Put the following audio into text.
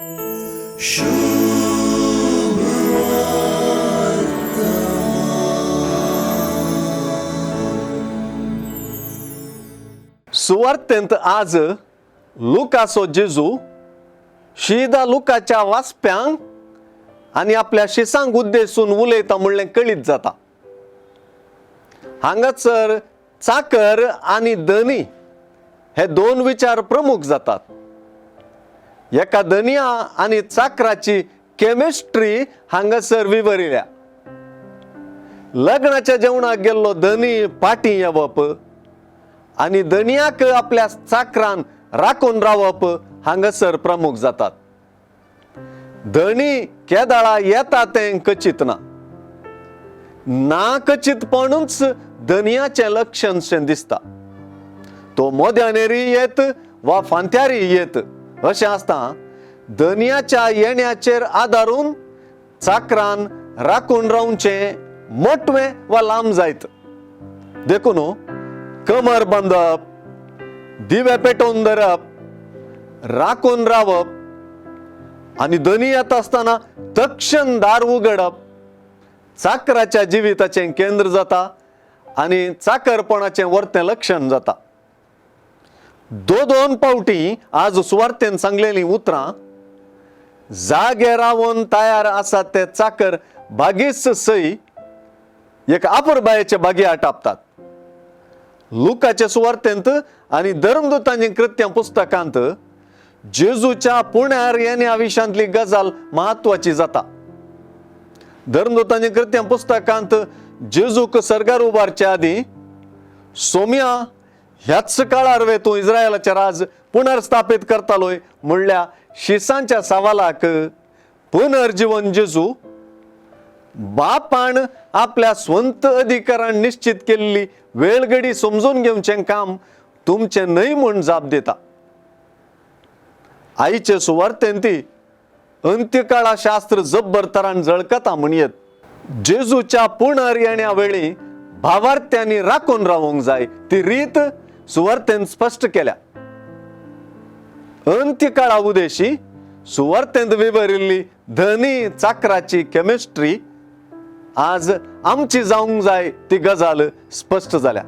सुवार्तेंत आज लुकाचो जेजू शीदा लुकाच्या वाचप्यांक आणि आपल्या शिसांक उद्देशून उलयता म्हणलें कळीत जाता। हांगासर चाकर आणि धनी हे दोन विचार प्रमुख जातात। एका धनिया आणि चाकराची केमिस्ट्री हांगासर विवरिल्या। लग्नाच्या जेवणाक गेल्लो धनी पाटी येवप आणि धनियाक आपल्या चाकरान राखून रावप हांगासर प्रमुख जातात। धनी केदाळा येता तें कचित ना कचितपणूच धनियाचें लक्षणशें दिसता। तो मोद्यानेरी येत वा फांत्यारी येत अशें आसता। धनियाच्या येण्याचेर आदारून चाकरान राखून रावचें मोटवें वा लांब जायत। देखून कमर बांदप, दिवे पेटोवन धरप, राखून रावप आणि धनी येता आसतना तक्षण दार उगडप चाकराच्या जिविताचें केंद्र जाता आणि चाकरपणाचें वर्तें लक्षण जाता। दोन पावटी आज सुवार्तेन सांगलेलीं उतरां जागे रावून तयार आसात ते चाकर बागीस सई एक आपुरबायेचे बागी आटापतात। लुकाच्या सुवार्तेंत आणि धर्मदूतांच्या कृत्यां पुस्तकांत जेजूच्या पुण्यार येण्या विशयांतली गजाल महत्वाची जाता। धर्मदूतांच्या कृत्यां पुस्तकांत जेजूक सर्गार उबारचे आदी सोम्या ह्याच काळार वे तूं इस्रायलाचें राज पुनर्स्थापीत करतालोय म्हणल्या शिसांच्या सवालाक पुनर्जीवन जेजू बापान आपल्या स्वंत अधिकारान निश्चित केल्ली वेळगडी समजून घेवचें काम तुमचें न्हय म्हूण जाप दिता। आईचे सुवार्तेंत अंत्यकाळा शास्त्र जब्बर तरान जळकता म्हणयत जेजूच्या पुनर येण्या वेळी भावार्थ्यांनी राखून रावंक जाय ती रीत सुवार्तेंत स्पश्ट केल्या। अंत्यकाळा उदेशी सुवार्तेंत विवरिल्ली धनी चाकराची केमिस्ट्री आज आमची जावंक जाय ती गजाल स्पश्ट जाल्या।